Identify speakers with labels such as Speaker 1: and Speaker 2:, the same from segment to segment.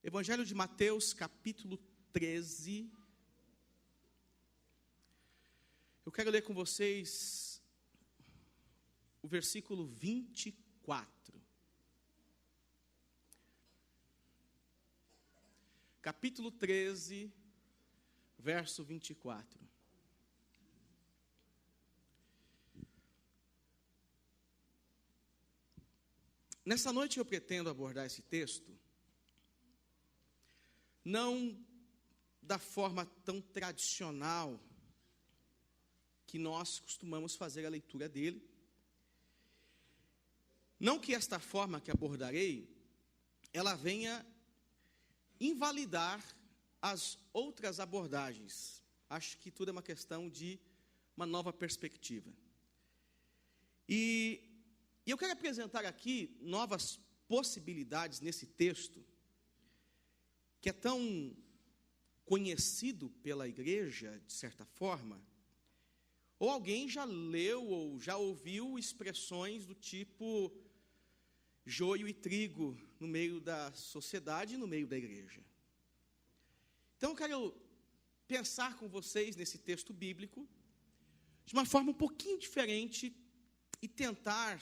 Speaker 1: Evangelho de Mateus, capítulo 13. Eu quero ler com vocês o versículo 24. Capítulo 13, verso 24. Nessa noite eu pretendo abordar esse texto não da forma tão tradicional que nós costumamos fazer a leitura dele. Não que esta forma que abordarei, ela venha invalidar as outras abordagens. Acho que tudo é uma questão de uma nova perspectiva. E eu quero apresentar aqui novas possibilidades nesse texto, que é tão conhecido pela igreja, de certa forma, ou alguém já leu ou já ouviu expressões do tipo joio e trigo no meio da sociedade e no meio da igreja. Então eu quero pensar com vocês nesse texto bíblico de uma forma um pouquinho diferente e tentar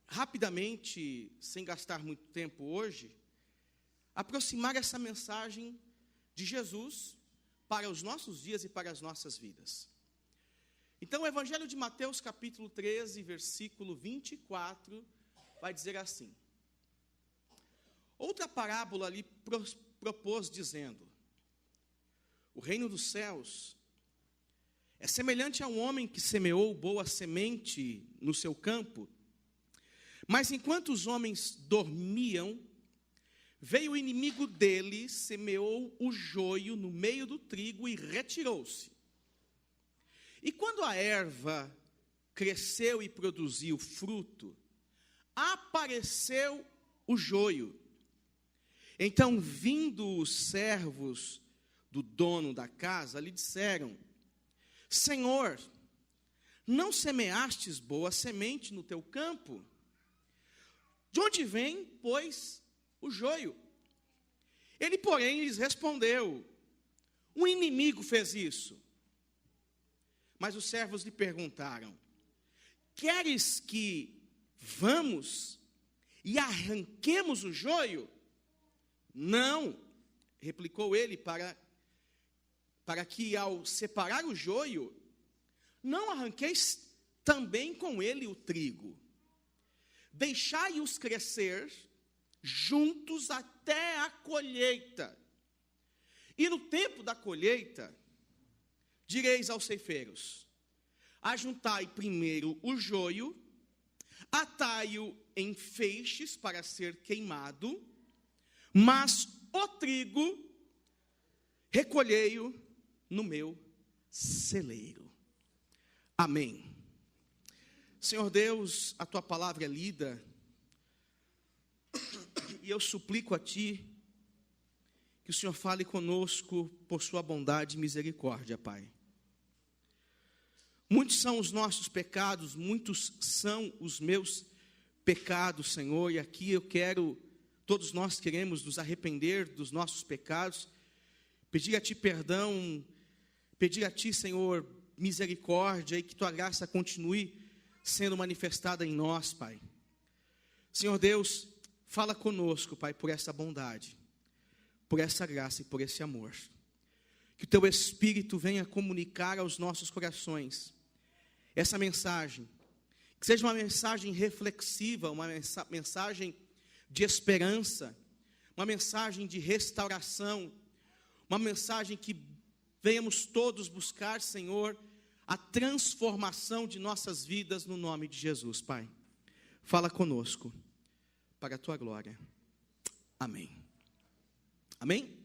Speaker 1: rapidamente, sem gastar muito tempo hoje, aproximar essa mensagem de Jesus para os nossos dias e para as nossas vidas. Então, o Evangelho de Mateus, capítulo 13, versículo 24, vai dizer assim: outra parábola ali propôs, dizendo: o reino dos céus é semelhante a um homem que semeou boa semente no seu campo, mas enquanto os homens dormiam, veio o inimigo dele, semeou o joio no meio do trigo e retirou-se. E quando a erva cresceu e produziu fruto, apareceu o joio. Então, vindo os servos do dono da casa, lhe disseram: Senhor, não semeastes boa semente no teu campo? De onde vem, pois, o joio? Ele, porém, lhes respondeu: um inimigo fez isso. Mas os servos lhe perguntaram: queres que vamos e arranquemos o joio? Não, replicou ele, para que ao separar o joio, não arranqueis também com ele o trigo. Deixai-os crescer juntos até a colheita. E no tempo da colheita, direis aos ceifeiros: ajuntai primeiro o joio, atai-o em feixes para ser queimado, mas o trigo recolhei-o no meu celeiro. Amém. Senhor Deus, a tua palavra é lida, e eu suplico a ti que o Senhor fale conosco por sua bondade e misericórdia, Pai. Muitos são os nossos pecados, muitos são os meus pecados, Senhor, e aqui todos nós queremos nos arrepender dos nossos pecados, pedir a ti perdão, pedir a ti, Senhor, misericórdia, e que tua graça continue sendo manifestada em nós, Pai. Senhor Deus, fala conosco, Pai, por essa bondade, por essa graça e por esse amor. Que o teu Espírito venha comunicar aos nossos corações essa mensagem, que seja uma mensagem reflexiva, uma mensagem de esperança, uma mensagem de restauração, uma mensagem que venhamos todos buscar, Senhor, a transformação de nossas vidas no nome de Jesus, Pai. Fala conosco, para a tua glória. Amém. Amém?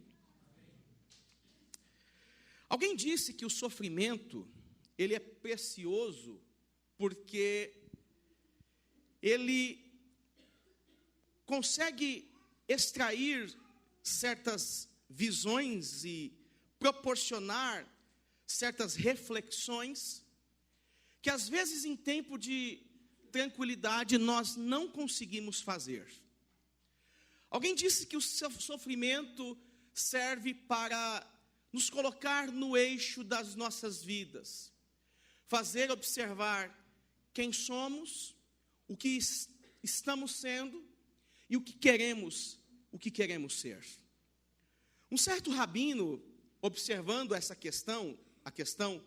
Speaker 1: Alguém disse que o sofrimento, ele é precioso, porque ele consegue extrair certas visões e proporcionar certas reflexões que às vezes em tempo de tranquilidade nós não conseguimos fazer. Alguém disse que o sofrimento serve para nos colocar no eixo das nossas vidas, fazer observar quem somos, o que estamos sendo e o que queremos ser. Um certo rabino, observando essa questão, a questão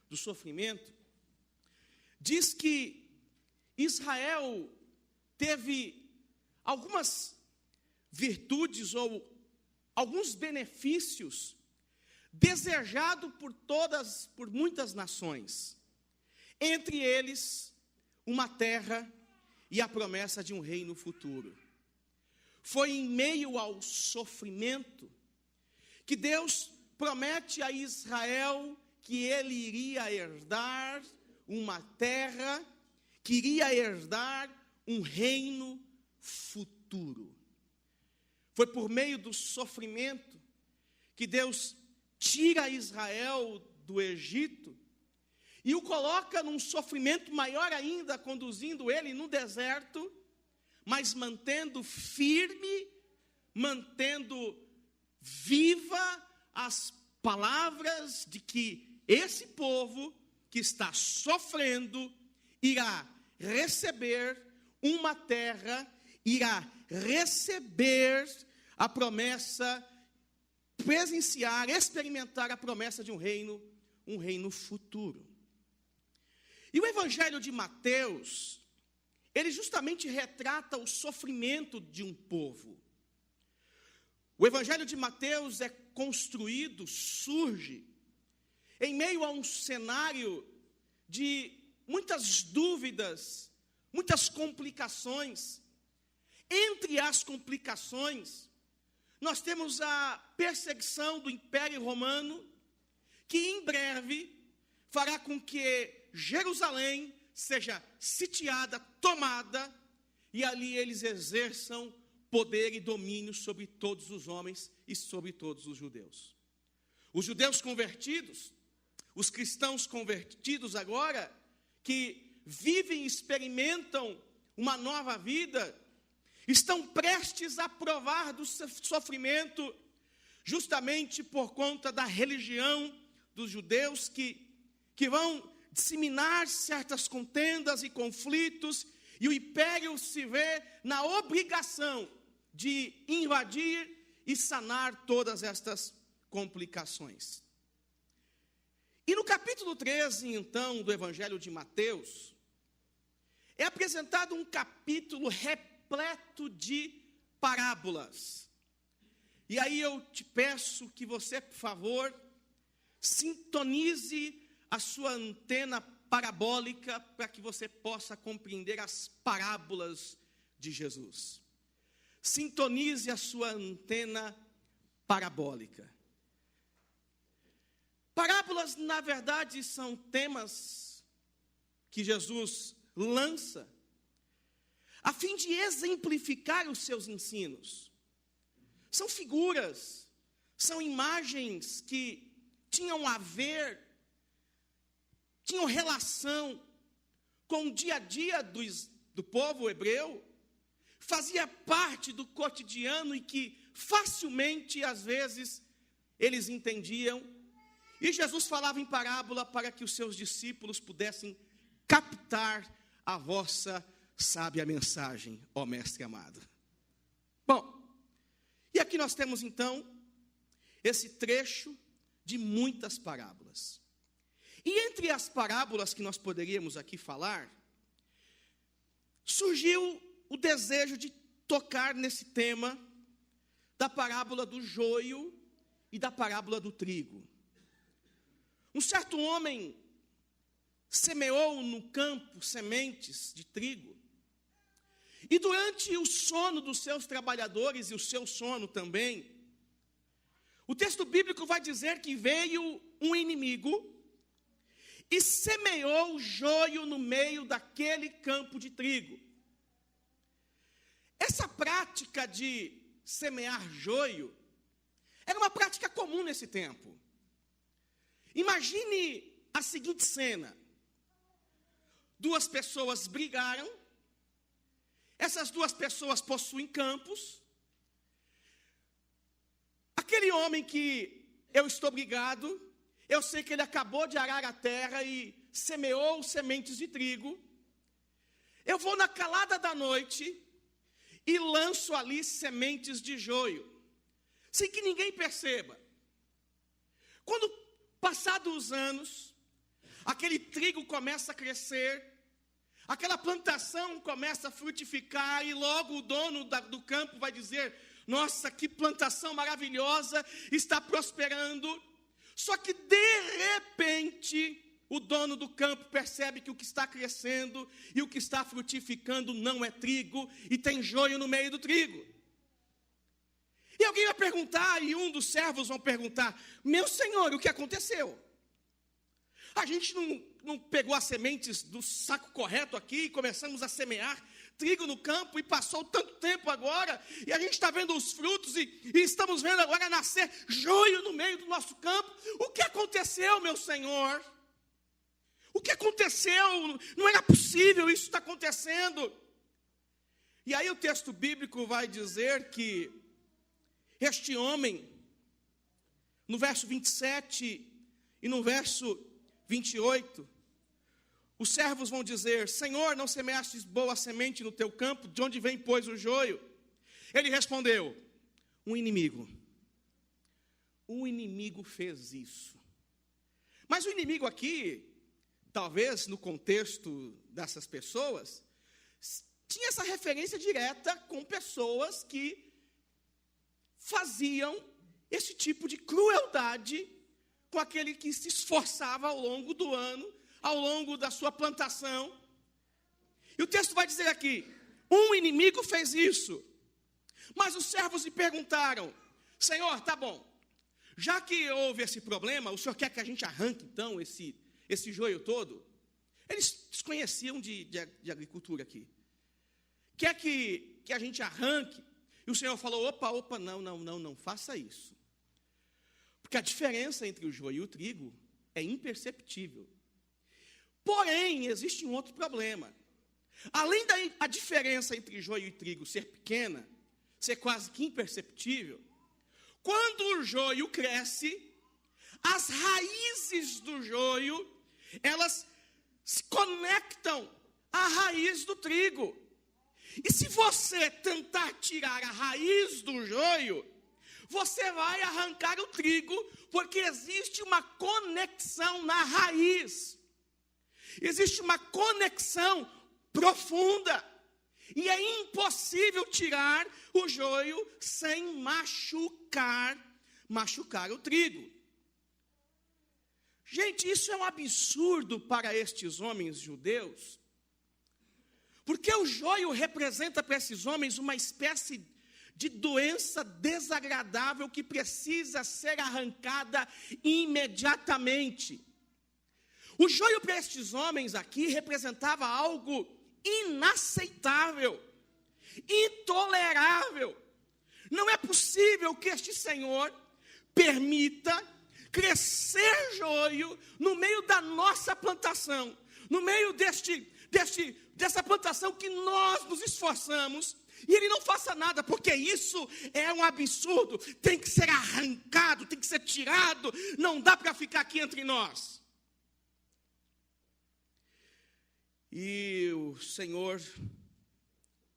Speaker 1: do sofrimento, diz que Israel teve algumas virtudes ou alguns benefícios desejados por muitas nações. Entre eles, uma terra e a promessa de um reino futuro. Foi em meio ao sofrimento que Deus promete a Israel que ele iria herdar uma terra, que iria herdar um reino futuro. Foi por meio do sofrimento que Deus tira Israel do Egito e o coloca num sofrimento maior ainda, conduzindo ele no deserto, mas mantendo firme, mantendo viva as palavras de que esse povo que está sofrendo irá receber uma terra, irá receber a promessa, presenciar, experimentar a promessa de um reino futuro. E o Evangelho de Mateus, ele justamente retrata o sofrimento de um povo. O Evangelho de Mateus é construído, surge, em meio a um cenário de muitas dúvidas, muitas complicações. Entre as complicações, nós temos a perseguição do Império Romano, que em breve fará com que Jerusalém seja sitiada, tomada, e ali eles exerçam poder e domínio sobre todos os homens e sobre todos os judeus. Os judeus convertidos, os cristãos convertidos agora, que vivem e experimentam uma nova vida, estão prestes a provar do sofrimento, justamente por conta da religião dos judeus, que vão disseminar certas contendas e conflitos, e o império se vê na obrigação de invadir e sanar todas estas complicações. E no capítulo 13, então, do Evangelho de Mateus, é apresentado um capítulo repleto de parábolas. E aí eu te peço que você, por favor, sintonize a sua antena parabólica para que você possa compreender as parábolas de Jesus. Sintonize a sua antena parabólica. Parábolas, na verdade, são temas que Jesus lança a fim de exemplificar os seus ensinos. São figuras, são imagens que tinham relação com o dia a dia do povo hebreu, fazia parte do cotidiano e que facilmente, às vezes, eles entendiam. E Jesus falava em parábola para que os seus discípulos pudessem captar a vossa sábia mensagem, ó mestre amado. Bom, e aqui nós temos então esse trecho de muitas parábolas. E entre as parábolas que nós poderíamos aqui falar, surgiu o desejo de tocar nesse tema da parábola do joio e da parábola do trigo. Um certo homem semeou no campo sementes de trigo, e durante o sono dos seus trabalhadores, e o seu sono também, o texto bíblico vai dizer que veio um inimigo e semeou o joio no meio daquele campo de trigo. Essa prática de semear joio era uma prática comum nesse tempo. Imagine a seguinte cena: duas pessoas brigaram, essas duas pessoas possuem campos, aquele homem que eu estou brigado, eu sei que ele acabou de arar a terra e semeou sementes de trigo. Eu vou na calada da noite e lanço ali sementes de joio, sem que ninguém perceba. Quando passados os anos, aquele trigo começa a crescer, aquela plantação começa a frutificar e logo o dono do campo vai dizer: nossa, que plantação maravilhosa, está prosperando. Só que de repente, o dono do campo percebe que o que está crescendo e o que está frutificando não é trigo e tem joio no meio do trigo. E alguém vai perguntar, e um dos servos vão perguntar: meu senhor, o que aconteceu? A gente não pegou as sementes do saco correto aqui e começamos a semear trigo no campo e passou tanto tempo agora, e a gente está vendo os frutos e estamos vendo agora nascer joio no meio do nosso campo. O que aconteceu, meu senhor? O que aconteceu? Não era possível isso estar acontecendo. E aí o texto bíblico vai dizer que este homem, no verso 27 e no verso 28, os servos vão dizer: Senhor, não semeastes boa semente no teu campo? De onde vem, pois, o joio? Ele respondeu: um inimigo fez isso. Mas o inimigo aqui, talvez no contexto dessas pessoas, tinha essa referência direta com pessoas que faziam esse tipo de crueldade com aquele que se esforçava ao longo do ano, ao longo da sua plantação. E o texto vai dizer aqui: um inimigo fez isso. Mas os servos lhe perguntaram: Senhor, tá bom, já que houve esse problema, o senhor quer que a gente arranque então esse joio todo? Eles desconheciam de agricultura aqui. Quer que a gente arranque? E o Senhor falou: opa, não faça isso. Porque a diferença entre o joio e o trigo é imperceptível. Porém, existe um outro problema. Além da diferença entre joio e trigo ser pequena, ser quase que imperceptível, quando o joio cresce, as raízes do joio, elas se conectam à raiz do trigo. E se você tentar tirar a raiz do joio, você vai arrancar o trigo, porque existe uma conexão na raiz. Existe uma conexão profunda. E é impossível tirar o joio sem machucar o trigo. Gente, isso é um absurdo para estes homens judeus, porque o joio representa para esses homens uma espécie de doença desagradável que precisa ser arrancada imediatamente. O joio para estes homens aqui representava algo inaceitável, intolerável. Não é possível que este Senhor permita crescer joio no meio da nossa plantação, no meio dessa plantação que nós nos esforçamos, e Ele não faça nada, porque isso é um absurdo, tem que ser arrancado, tem que ser tirado, não dá para ficar aqui entre nós. E o Senhor,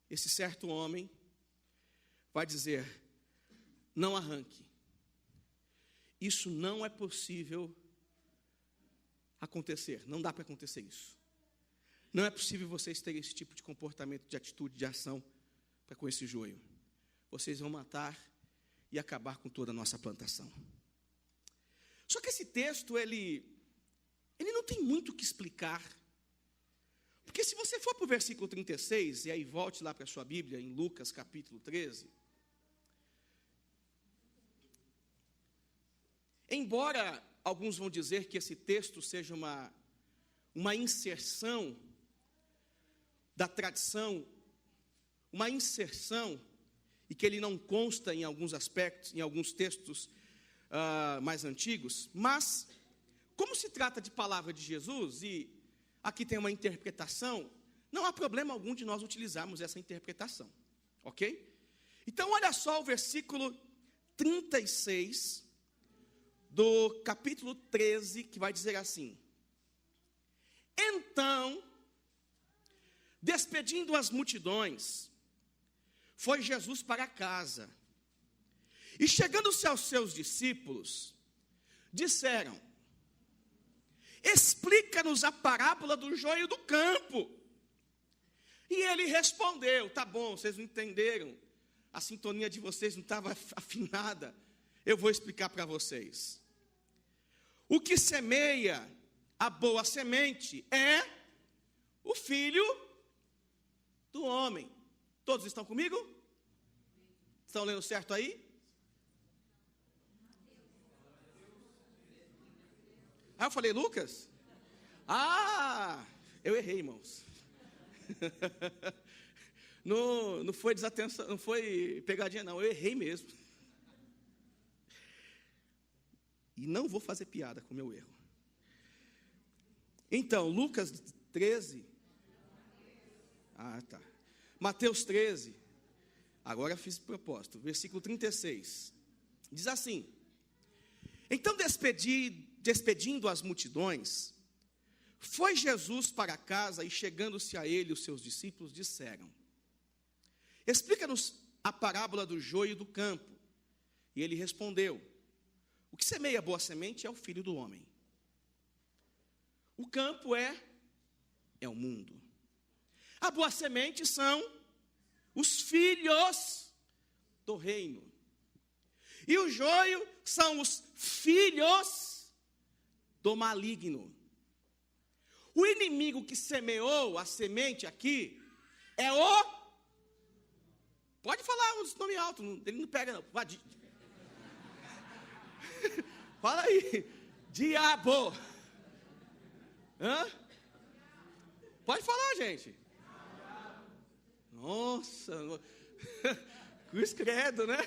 Speaker 1: esse certo homem, vai dizer: não arranque, isso não é possível acontecer, não dá para acontecer isso. Não é possível vocês terem esse tipo de comportamento, de atitude, de ação para com esse joio. Vocês vão matar e acabar com toda a nossa plantação. Só que esse texto, ele não tem muito o que explicar. Porque se você for para o versículo 36, e aí volte lá para a sua Bíblia, em Lucas capítulo 13. Embora alguns vão dizer que esse texto seja uma inserção da tradição, uma inserção, e que ele não consta em alguns aspectos, em alguns textos mais antigos, mas, como se trata de palavra de Jesus, e aqui tem uma interpretação, não há problema algum de nós utilizarmos essa interpretação, ok? Então, olha só o versículo 36, do capítulo 13, que vai dizer assim: então, despedindo as multidões, foi Jesus para casa. E chegando-se aos seus discípulos, disseram: explica-nos a parábola do joio do campo. E ele respondeu: tá bom, vocês não entenderam, a sintonia de vocês não estava afinada, eu vou explicar para vocês. O que semeia a boa semente é o filho do homem. Todos estão comigo? Estão lendo certo aí? Ah, eu falei Lucas? Ah, eu errei, irmãos. Não foi desatenção, não foi pegadinha, não. Eu errei mesmo. E não vou fazer piada com o meu erro. Então, Lucas 13. Ah, tá. Mateus 13. Agora fiz o propósito. Versículo 36. Diz assim: então, despedindo as multidões, foi Jesus para casa, e chegando-se a ele, os seus discípulos disseram: explica-nos a parábola do joio do campo. E ele respondeu: o que semeia boa semente é o filho do homem. O campo é o mundo. A boa semente são os filhos do reino. E o joio são os filhos do maligno. O inimigo que semeou a semente aqui é o... Pode falar um nome alto, ele não pega não. Fala aí. Diabo. Hã? Pode falar, gente. Nossa. Cruz credo, né?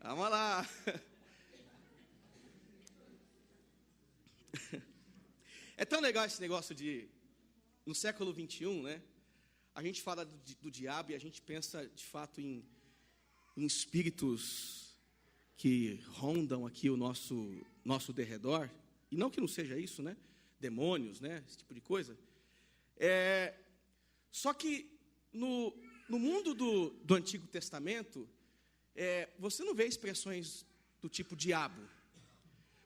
Speaker 1: Vamos lá. É tão legal esse negócio de, no século 21, né? A gente fala do diabo e a gente pensa, de fato, em espíritos que rondam aqui o nosso derredor. E não que não seja isso, né? Demônios, né? Esse tipo de coisa. Só que no mundo do Antigo Testamento, você não vê expressões do tipo diabo.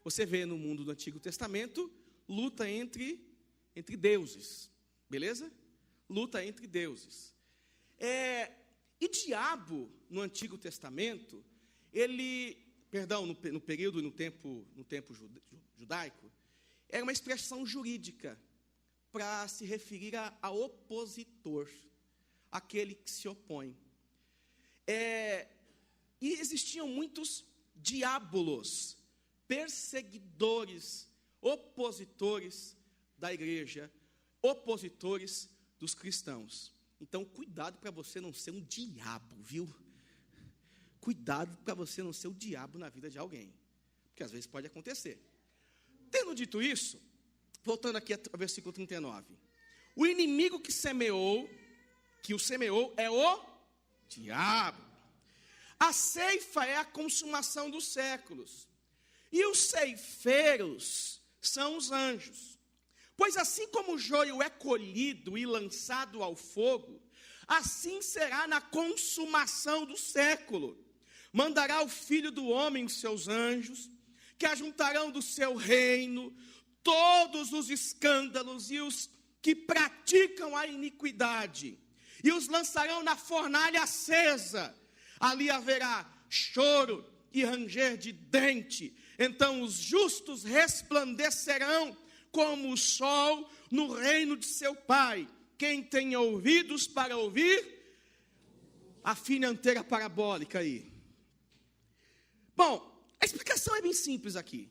Speaker 1: Você vê no mundo do Antigo Testamento luta entre deuses, beleza? Luta entre deuses. E diabo, no Antigo Testamento, no período e no tempo judaico, era uma expressão jurídica para se referir a opositor, aquele que se opõe. E existiam muitos diabolos, perseguidores, opositores da igreja, opositores dos cristãos. Então, cuidado para você não ser um diabo, viu? Cuidado para você não ser o diabo na vida de alguém, porque às vezes pode acontecer. Tendo dito isso, voltando aqui ao versículo 39. O inimigo que o semeou é o diabo. A ceifa é a consumação dos séculos. E os ceifeiros são os anjos. Pois assim como o joio é colhido e lançado ao fogo, assim será na consumação do século. Mandará o Filho do Homem os seus anjos, que ajuntarão do seu reino todos os escândalos e os que praticam a iniquidade, e os lançarão na fornalha acesa. Ali haverá choro e ranger de dente. Então os justos resplandecerão como o sol no reino de seu Pai. Quem tem ouvidos para ouvir, afine a antena parabólica aí. Bom, a explicação é bem simples aqui.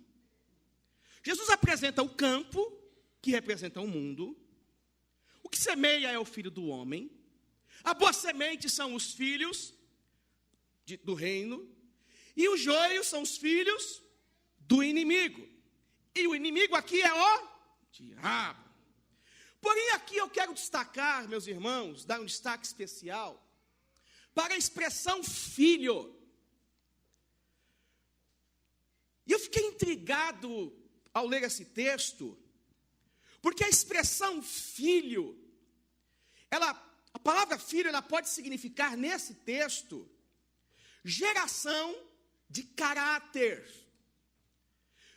Speaker 1: Jesus apresenta o campo, que representa o mundo. O que semeia é o filho do homem. A boa semente são os filhos do reino. E o joio são os filhos do inimigo. E o inimigo aqui é o diabo. Porém, aqui eu quero destacar, meus irmãos, dar um destaque especial para a expressão filho. E eu fiquei intrigado ao ler esse texto, porque a expressão filho, a palavra filho, ela pode significar nesse texto, geração de caráter.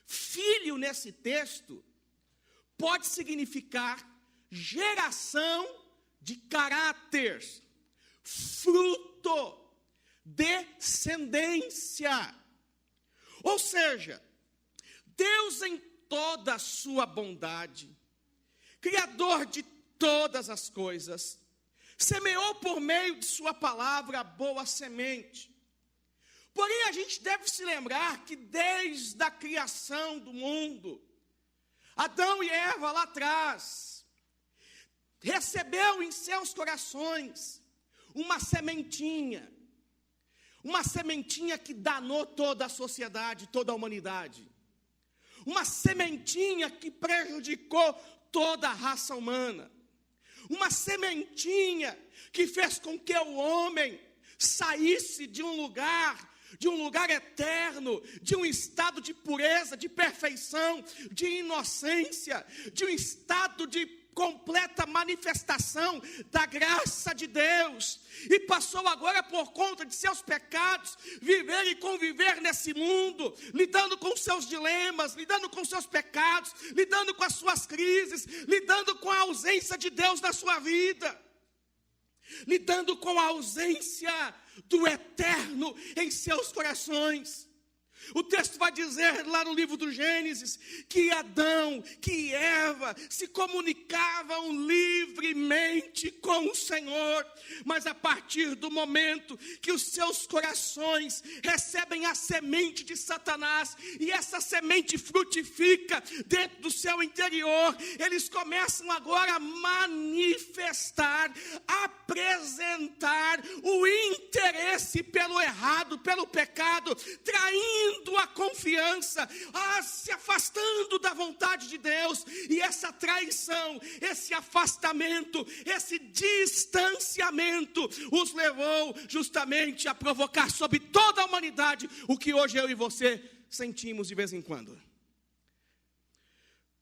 Speaker 1: Filho nesse texto pode significar geração de caráter, fruto, descendência. Ou seja, Deus em toda a sua bondade, Criador de todas as coisas, semeou por meio de sua palavra a boa semente. Porém, a gente deve se lembrar que desde a criação do mundo, Adão e Eva lá atrás, recebeu em seus corações uma sementinha que danou toda a sociedade, toda a humanidade, uma sementinha que prejudicou toda a raça humana, uma sementinha que fez com que o homem saísse de um lugar eterno, de um estado de pureza, de perfeição, de inocência, de um estado de completa manifestação da graça de Deus, e passou agora, por conta de seus pecados, viver e conviver nesse mundo, lidando com seus dilemas, lidando com seus pecados, lidando com as suas crises, lidando com a ausência de Deus na sua vida, lidando com a ausência do eterno em seus corações. O texto vai dizer lá no livro do Gênesis que Adão, que Eva se comunicavam livremente com o Senhor, mas a partir do momento que os seus corações recebem a semente de Satanás e essa semente frutifica dentro do seu interior, eles começam agora a manifestar, apresentar o interesse pelo errado, pelo pecado, traindo a confiança, se afastando da vontade de Deus, e essa traição, esse afastamento, esse distanciamento os levou justamente a provocar sobre toda a humanidade o que hoje eu e você sentimos de vez em quando.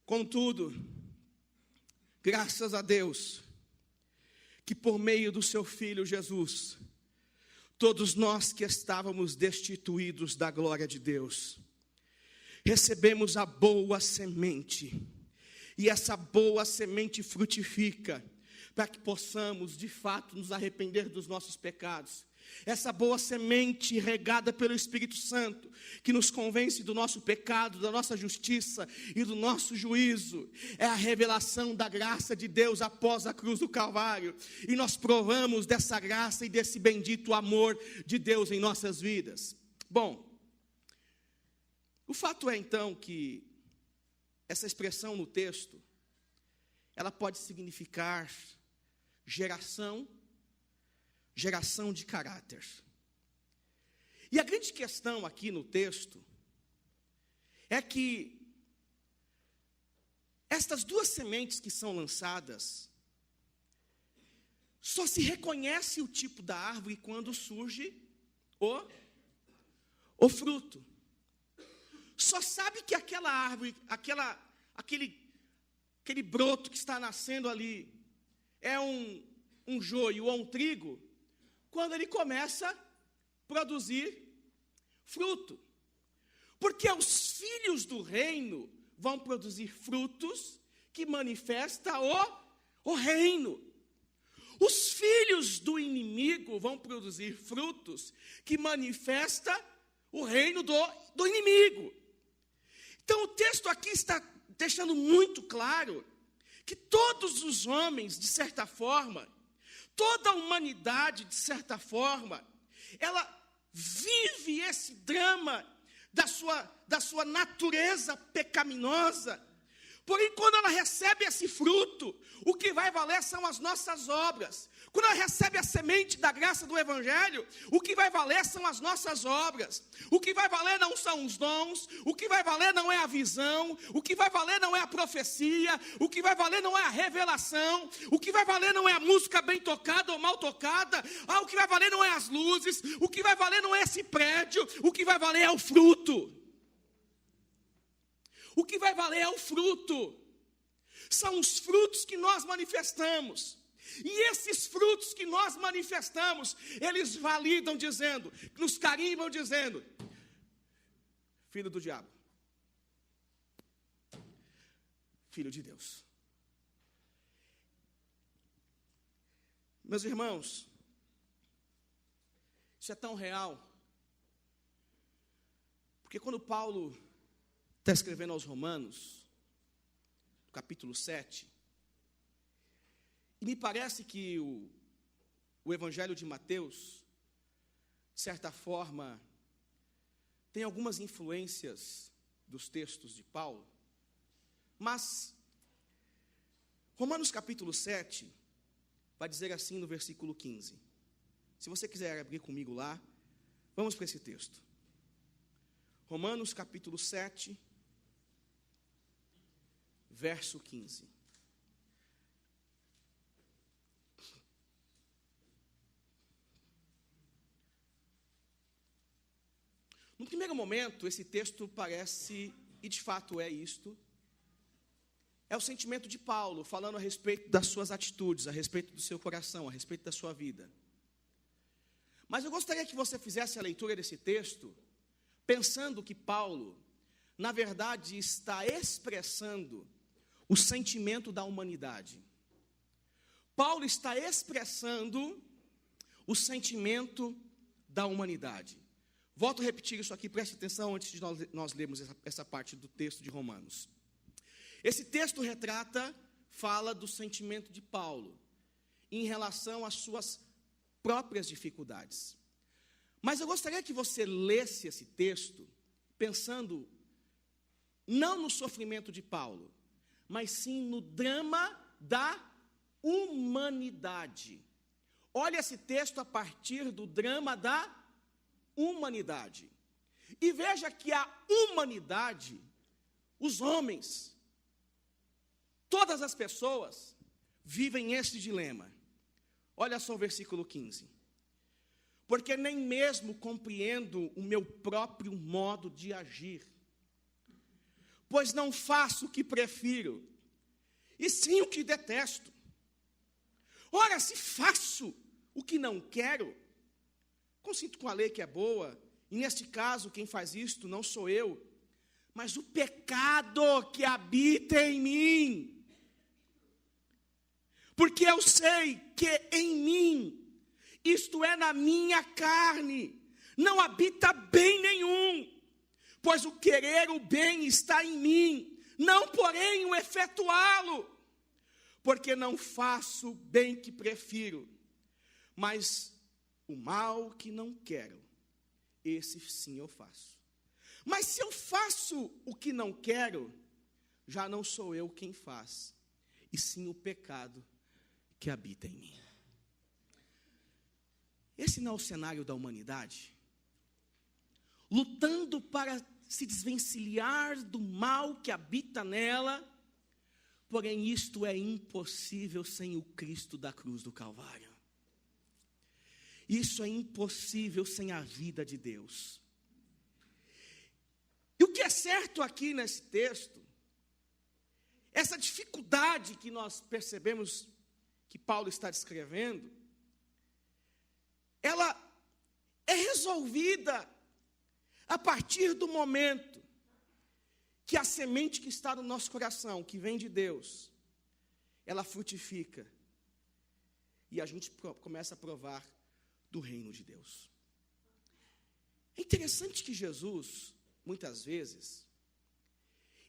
Speaker 1: Contudo, graças a Deus, que por meio do seu Filho Jesus, todos nós que estávamos destituídos da glória de Deus, recebemos a boa semente, e essa boa semente frutifica, para que possamos de fato nos arrepender dos nossos pecados. Essa boa semente regada pelo Espírito Santo, que nos convence do nosso pecado, da nossa justiça e do nosso juízo, é a revelação da graça de Deus após a cruz do Calvário, e nós provamos dessa graça e desse bendito amor de Deus em nossas vidas. Bom, o fato é então que essa expressão no texto, ela pode significar geração de caráter. E a grande questão aqui no texto é que estas duas sementes que são lançadas, só se reconhece o tipo da árvore quando surge o fruto. Só sabe que aquela árvore, aquele broto que está nascendo ali é um joio ou um trigo, quando ele começa a produzir fruto. Porque os filhos do reino vão produzir frutos que manifestam o reino. Os filhos do inimigo vão produzir frutos que manifestam o reino do inimigo. Então o texto aqui está deixando muito claro que todos os homens, de certa forma, toda a humanidade, de certa forma, ela vive esse drama da sua natureza pecaminosa, Porém, quando ela recebe esse fruto, o que vai valer são as nossas obras. Quando ela recebe a semente da graça do Evangelho, o que vai valer são as nossas obras. O que vai valer não são os dons, o que vai valer não é a visão, o que vai valer não é a profecia, o que vai valer não é a revelação, o que vai valer não é a música bem tocada ou mal tocada, o que vai valer não é as luzes, o que vai valer não é esse prédio, o que vai valer é o fruto. O que vai valer é o fruto. São os frutos que nós manifestamos. E esses frutos que nós manifestamos, eles validam dizendo, nos carimbam dizendo, filho do diabo, filho de Deus. Meus irmãos, isso é tão real, porque quando Paulo está escrevendo aos Romanos, capítulo 7, e me parece que o Evangelho de Mateus, de certa forma, tem algumas influências dos textos de Paulo, mas Romanos capítulo 7 vai dizer assim no versículo 15. Se você quiser abrir comigo lá, vamos para esse texto. Romanos capítulo 7, verso 15. No primeiro momento, esse texto parece, e de fato é isto, é o sentimento de Paulo, falando a respeito das suas atitudes, a respeito do seu coração, a respeito da sua vida. Mas eu gostaria que você fizesse a leitura desse texto, pensando que Paulo, na verdade, está expressando o sentimento da humanidade. Paulo está expressando o sentimento da humanidade. Volto a repetir isso aqui, preste atenção antes de nós lermos essa parte do texto de Romanos. Esse texto fala do sentimento de Paulo em relação às suas próprias dificuldades. Mas eu gostaria que você lesse esse texto pensando não no sofrimento de Paulo, mas sim no drama da humanidade. Olha esse texto a partir do drama da humanidade. E veja que a humanidade, os homens, todas as pessoas, vivem esse dilema. Olha só o versículo 15. Porque nem mesmo compreendo o meu próprio modo de agir, pois não faço o que prefiro, e sim o que detesto. Ora, se faço o que não quero, consinto com a lei que é boa, e neste caso quem faz isto não sou eu, mas o pecado que habita em mim. Porque eu sei que em mim, isto é, na minha carne, não habita bem nenhum, pois o querer o bem está em mim, não porém o efetuá-lo, porque não faço o bem que prefiro, mas o mal que não quero, esse sim eu faço. Mas se eu faço o que não quero, já não sou eu quem faz, e sim o pecado que habita em mim. Esse não é o cenário da humanidade, lutando para se desvencilhar do mal que habita nela, porém isto é impossível sem o Cristo da cruz do Calvário. Isso é impossível sem a vida de Deus. E o que é certo aqui nesse texto, essa dificuldade que nós percebemos que Paulo está descrevendo, ela é resolvida a partir do momento que a semente que está no nosso coração, que vem de Deus, ela frutifica e a gente começa a provar do reino de Deus. É interessante que Jesus, muitas vezes,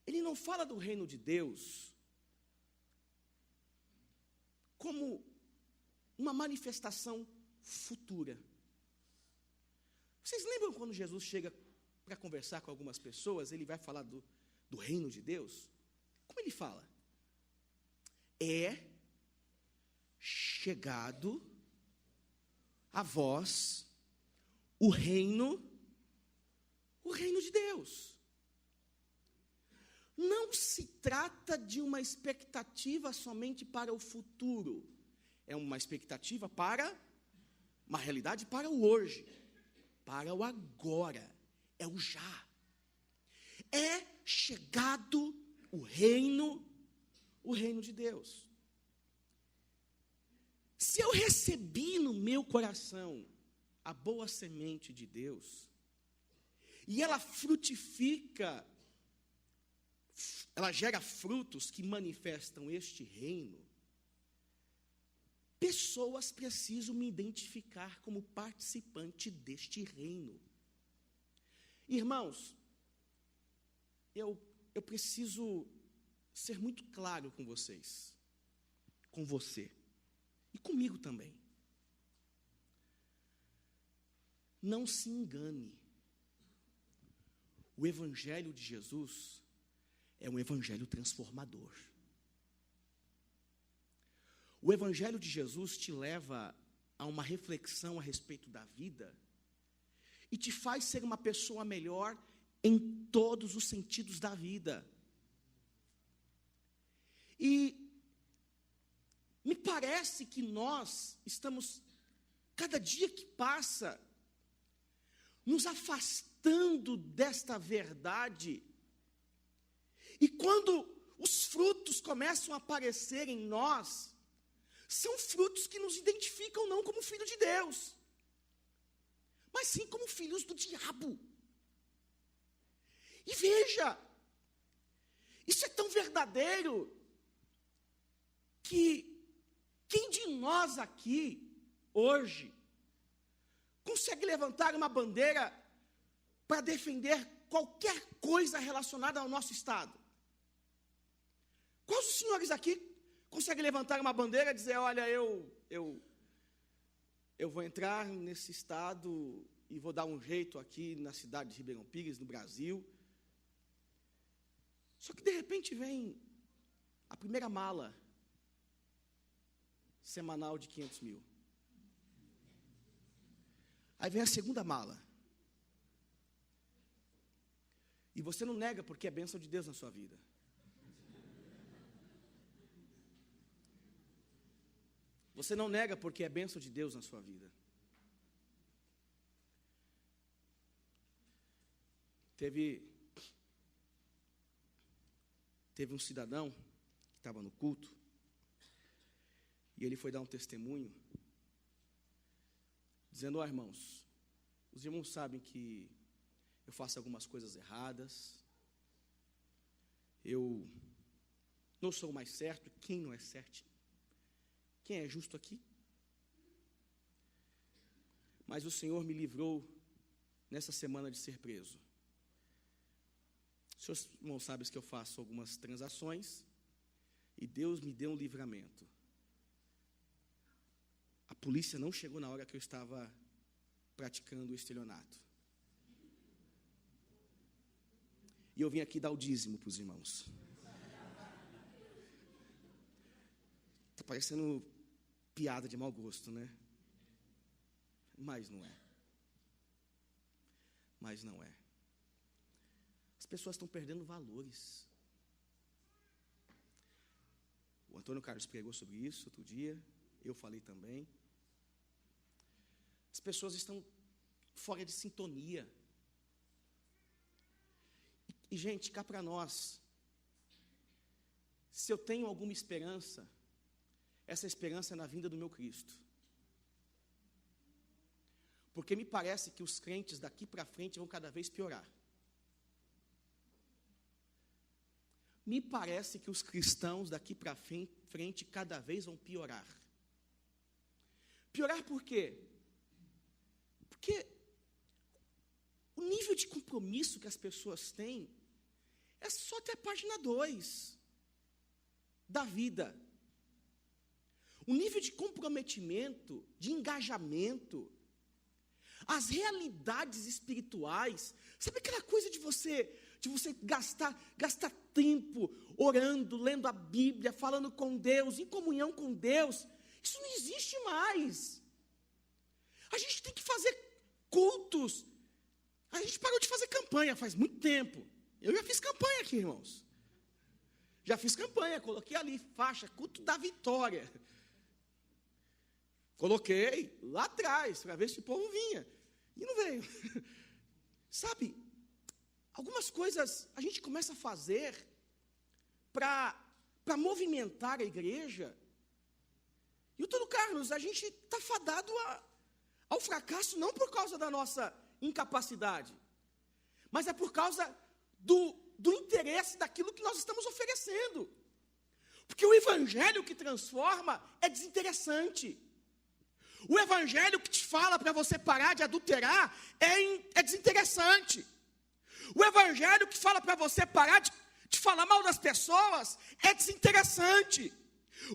Speaker 1: ele não fala do reino de Deus como uma manifestação futura. Vocês lembram quando Jesus chega para conversar com algumas pessoas, ele vai falar do reino de Deus? Como ele fala: é chegado a vós o reino de Deus. Não se trata de uma expectativa somente para o futuro, é uma expectativa para, uma realidade para o hoje, para o agora, é o já. É chegado o reino de Deus. Se eu recebi no meu coração a boa semente de Deus, e ela frutifica, ela gera frutos que manifestam este reino, pessoas precisam me identificar como participante deste reino. Irmãos, eu preciso ser muito claro com vocês, com você, e comigo também. Não se engane. O Evangelho de Jesus é um Evangelho transformador. O Evangelho de Jesus te leva a uma reflexão a respeito da vida e te faz ser uma pessoa melhor em todos os sentidos da vida. E me parece que nós estamos, cada dia que passa, nos afastando desta verdade. E quando os frutos começam a aparecer em nós, são frutos que nos identificam não como filho de Deus, mas sim como filhos do diabo. E veja, isso é tão verdadeiro, que quem de nós aqui, hoje, consegue levantar uma bandeira para defender qualquer coisa relacionada ao nosso estado? Quais dos senhores aqui conseguem levantar uma bandeira e dizer: olha, eu vou entrar nesse estado e vou dar um jeito aqui na cidade de Ribeirão Pires, no Brasil? Só que de repente vem a primeira mala semanal de 500 mil. Aí vem a segunda mala. E você não nega porque é bênção de Deus na sua vida. Você não nega porque é bênção de Deus na sua vida. Teve um cidadão que estava no culto, e ele foi dar um testemunho, dizendo: ó, irmãos, os irmãos sabem que eu faço algumas coisas erradas, eu não sou o mais certo. Quem não é certo? Quem é justo aqui? Mas o Senhor me livrou nessa semana de ser preso. Os senhores não sabem que eu faço algumas transações, e Deus me deu um livramento. A polícia não chegou na hora que eu estava praticando o estelionato. E eu vim aqui dar o dízimo para os irmãos. Está parecendo piada de mau gosto, né? Mas não é. Mas não é. As pessoas estão perdendo valores. O Antônio Carlos pregou sobre isso outro dia. Eu falei também. As pessoas estão fora de sintonia. E gente, cá para nós, se eu tenho alguma esperança, essa esperança é na vinda do meu Cristo. Porque me parece que os crentes daqui para frente vão cada vez piorar. Me parece que os cristãos daqui para frente cada vez vão piorar. Piorar por quê? Porque o nível de compromisso que as pessoas têm é só até a página 2 da vida. O nível de comprometimento, de engajamento, as realidades espirituais, sabe aquela coisa de você de você gastar tempo orando, lendo a Bíblia, falando com Deus, em comunhão com Deus, isso não existe mais. A gente tem que fazer cultos. A gente parou de fazer campanha faz muito tempo. Eu já fiz campanha aqui, irmãos. Já fiz campanha, coloquei ali, faixa, culto da vitória. Coloquei lá atrás, para ver se o povo vinha. E não veio. Sabe, algumas coisas a gente começa a fazer para movimentar a igreja. E o Antônio Carlos, a gente está fadado ao fracasso não por causa da nossa incapacidade, mas é por causa do interesse daquilo que nós estamos oferecendo. Porque o evangelho que transforma é desinteressante. O evangelho que te fala para você parar de adulterar é desinteressante. O evangelho que fala para você parar de falar mal das pessoas é desinteressante.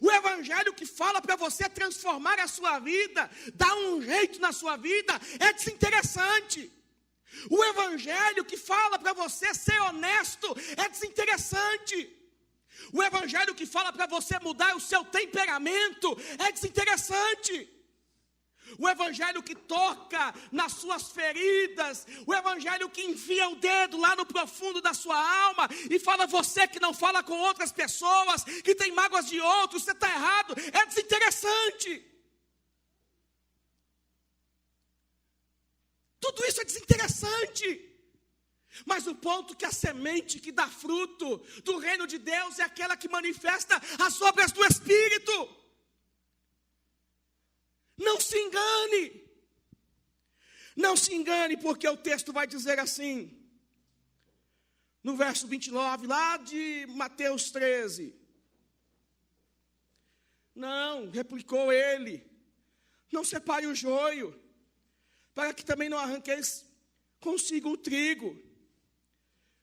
Speaker 1: O evangelho que fala para você transformar a sua vida, dar um jeito na sua vida, é desinteressante. O evangelho que fala para você ser honesto é desinteressante. O evangelho que fala para você mudar o seu temperamento é desinteressante. O evangelho que toca nas suas feridas, o evangelho que enfia o dedo lá no profundo da sua alma e fala: você que não fala com outras pessoas, que tem mágoas de outros, você está errado, é desinteressante. Tudo isso é desinteressante. Mas o ponto que a semente que dá fruto do reino de Deus é aquela que manifesta as obras do Espírito. Não se engane. Não se engane, porque o texto vai dizer assim, no verso 29, lá de Mateus 13. Não, replicou ele, não separe o joio, para que também não arranqueis consigo o trigo.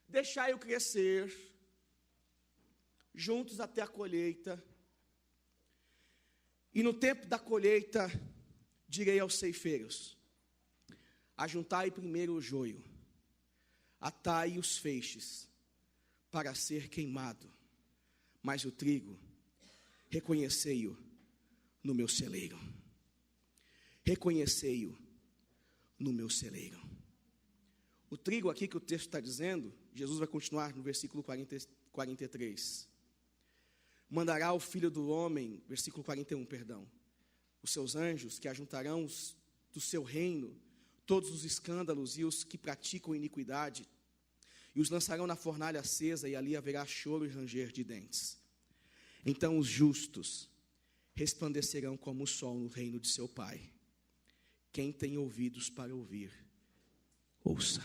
Speaker 1: Deixai-o crescer, juntos até a colheita. E no tempo da colheita, direi aos ceifeiros: ajuntai primeiro o joio, atai os feixes, para ser queimado, mas o trigo, reconhecei-o no meu celeiro. Reconhecei-o no meu celeiro. O trigo aqui que o texto está dizendo, Jesus vai continuar no versículo 43. Mandará o Filho do Homem, versículo 41, perdão, os seus anjos que ajuntarão do seu reino todos os escândalos e os que praticam iniquidade, e os lançarão na fornalha acesa, e ali haverá choro e ranger de dentes. Então os justos resplandecerão como o sol no reino de seu Pai. Quem tem ouvidos para ouvir, ouça.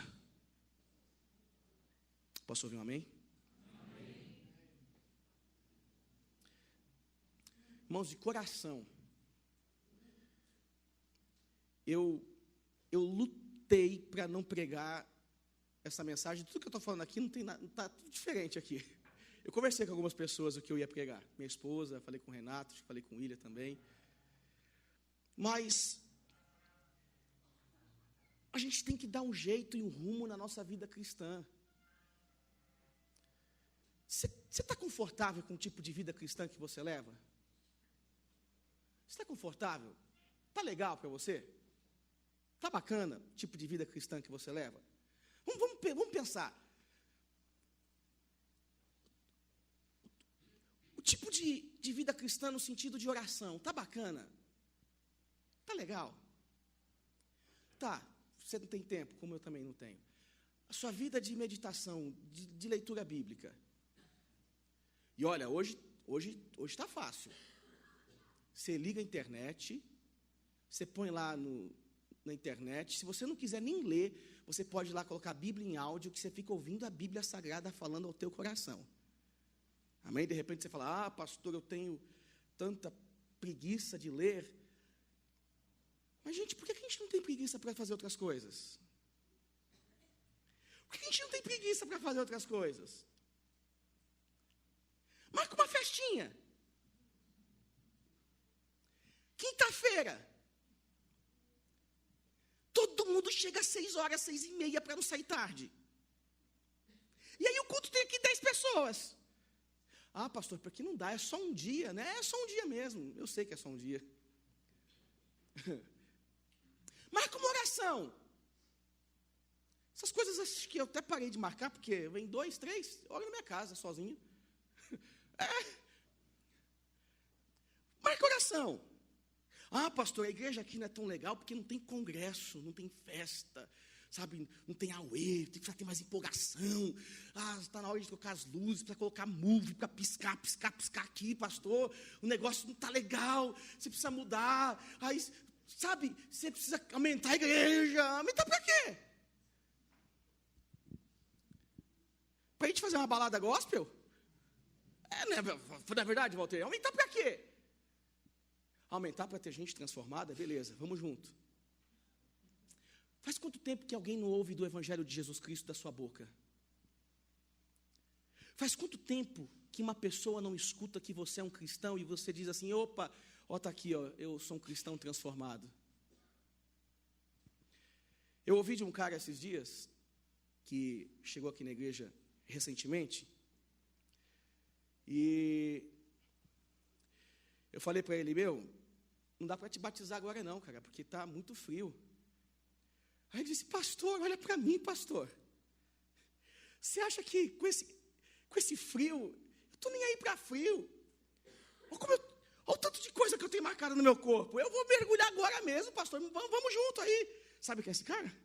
Speaker 1: Posso ouvir um amém? Irmãos, de coração, eu lutei para não pregar essa mensagem. Tudo que eu estou falando aqui não tem nada, está tudo diferente aqui. Eu conversei com algumas pessoas o que eu ia pregar. Minha esposa, falei com o Renato, falei com o William também. Mas a gente tem que dar um jeito e um rumo na nossa vida cristã. Você está confortável com o tipo de vida cristã que você leva? Você está confortável? Está legal para você? Está bacana o tipo de vida cristã que você leva? Vamos pensar. O tipo de vida cristã no sentido de oração, está bacana? Está legal? Tá, você não tem tempo, como eu também não tenho. A sua vida de meditação, de leitura bíblica. E olha, hoje está fácil. Você liga a internet, você põe lá na internet, se você não quiser nem ler, você pode ir lá colocar a Bíblia em áudio, que você fica ouvindo a Bíblia Sagrada falando ao teu coração. Amém? De repente você fala: pastor, eu tenho tanta preguiça de ler. Mas, gente, por que a gente não tem preguiça para fazer outras coisas? Por que a gente não tem preguiça para fazer outras coisas? Marca uma festinha. Quinta-feira. Todo mundo chega às 6h, 6h30 para não sair tarde. E aí o culto tem aqui 10 pessoas. Ah, pastor, porque não dá, é só um dia, né? É só um dia mesmo. Eu sei que é só um dia. Marca uma oração. Essas coisas acho que eu até parei de marcar, porque vem 2, 3, ora na minha casa, sozinho. Marca oração. Ah, pastor, a igreja aqui não é tão legal porque não tem congresso, não tem festa, sabe? Não tem auê, tem que ter mais empolgação. Ah, está na hora de trocar as luzes, para colocar move, para piscar aqui, pastor. O negócio não está legal, você precisa mudar. Aí, sabe, você precisa aumentar a igreja. Aumentar para quê? Para a gente fazer uma balada gospel? Não é verdade, Walter? Aumentar para quê? Aumentar para ter gente transformada? Beleza, vamos junto. Faz quanto tempo que alguém não ouve do Evangelho de Jesus Cristo da sua boca? Faz quanto tempo que uma pessoa não escuta que você é um cristão e você diz assim, opa, ó, tá aqui, ó, eu sou um cristão transformado. Eu ouvi de um cara esses dias, que chegou aqui na igreja recentemente, e eu falei para ele, não dá para te batizar agora não, cara, porque está muito frio. Aí ele disse, pastor, olha para mim, pastor. Você acha que com esse frio, eu estou nem aí para frio. Olha o tanto de coisa que eu tenho marcada no meu corpo. Eu vou mergulhar agora mesmo, pastor, vamos junto aí. Sabe quem é esse cara?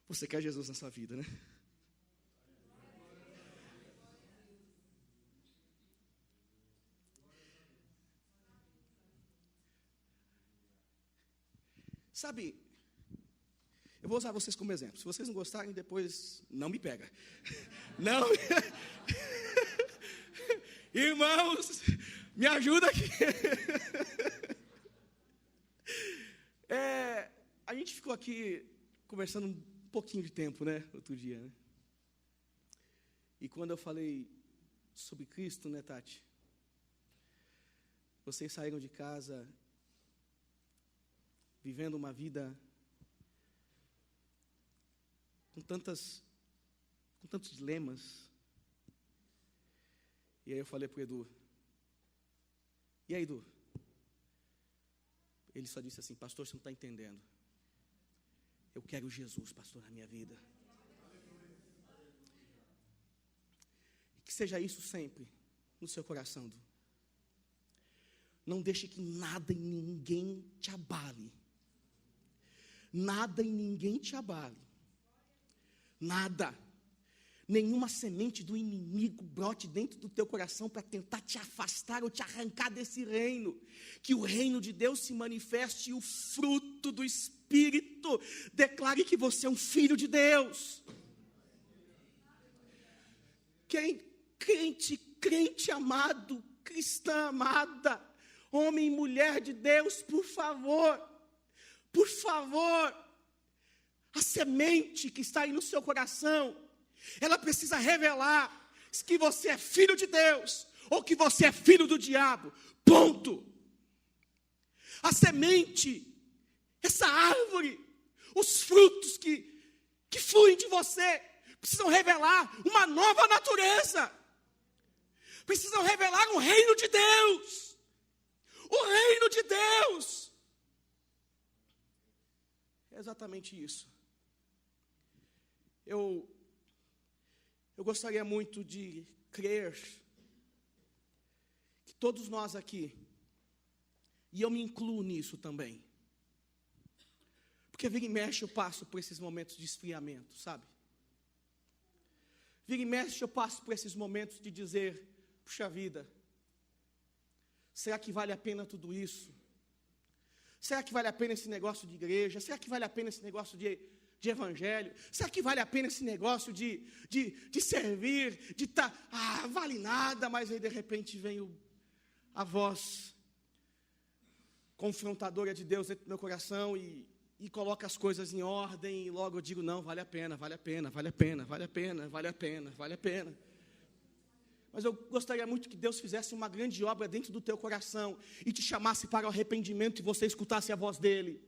Speaker 1: Você quer Jesus na sua vida, né? Sabe, eu vou usar vocês como exemplo. Se vocês não gostarem, depois não me pega. Não. Irmãos, me ajuda aqui. A gente ficou aqui conversando um pouquinho de tempo, né? Outro dia, né? E quando eu falei sobre Cristo, né, Tati? Vocês saíram de casa vivendo uma vida com tantos dilemas. E aí eu falei para o Edu, e aí, Edu? Ele só disse assim, pastor, você não está entendendo. Eu quero Jesus, pastor, na minha vida. E que seja isso sempre no seu coração, Edu. Não deixe que nada e ninguém te abale. Nada e ninguém te abale. Nada. Nenhuma semente do inimigo brote dentro do teu coração para tentar te afastar ou te arrancar desse reino. Que o reino de Deus se manifeste e o fruto do Espírito declare que você é um filho de Deus. Quem crente amado, cristã amada, homem e mulher de Deus, por favor, a semente que está aí no seu coração, ela precisa revelar que você é filho de Deus ou que você é filho do diabo. Ponto. A semente, essa árvore, os frutos que fluem de você precisam revelar uma nova natureza. Precisam revelar o reino de Deus. O reino de Deus. É exatamente isso. Eu gostaria muito de crer que todos nós aqui, e eu me incluo nisso também, porque vira e mexe eu passo por esses momentos de esfriamento, sabe? Vira e mexe eu passo por esses momentos de dizer, puxa vida, será que vale a pena tudo isso? Será que vale a pena esse negócio de igreja? Será que vale a pena esse negócio de evangelho? Será que vale a pena esse negócio de servir, de estar, vale nada, mas aí de repente vem a voz confrontadora de Deus dentro do meu coração e coloca as coisas em ordem, e logo eu digo, não, vale a pena. Mas eu gostaria muito que Deus fizesse uma grande obra dentro do teu coração e te chamasse para o arrependimento e você escutasse a voz dele.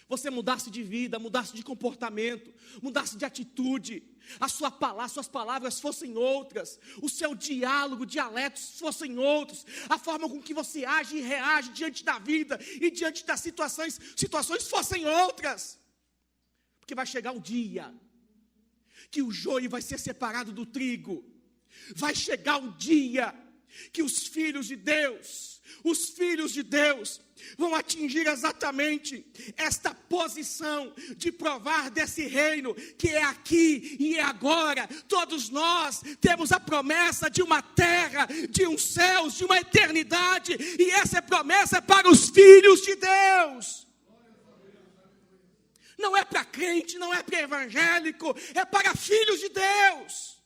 Speaker 1: você mudasse de vida, mudasse de comportamento, mudasse de atitude, suas palavras fossem outras, o seu dialetos fossem outros, a forma com que você age e reage diante da vida e diante das situações fossem outras. Porque vai chegar um dia que o joio vai ser separado do trigo, vai chegar um dia que os filhos de Deus vão atingir exatamente esta posição de provar desse reino que é aqui e é agora. Todos nós temos a promessa de uma terra, de um céu, de uma eternidade, e essa é promessa para os filhos de Deus. Não é para crente, não é para evangélico, é para filhos de Deus.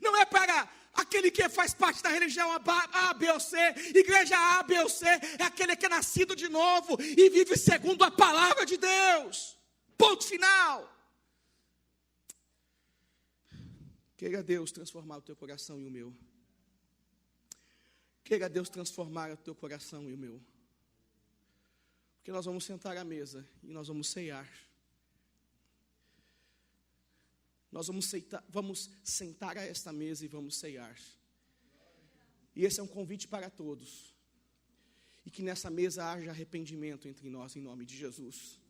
Speaker 1: Não é para aquele que faz parte da religião A, B ou C, igreja A, B ou C, é aquele que é nascido de novo e vive segundo a palavra de Deus. Ponto final. Queira Deus transformar o teu coração e o meu. Queira Deus transformar o teu coração e o meu. Porque nós vamos sentar à mesa e nós vamos ceiar. Nós vamos sentar a esta mesa e vamos ceiar. E esse é um convite para todos. E que nessa mesa haja arrependimento entre nós, em nome de Jesus.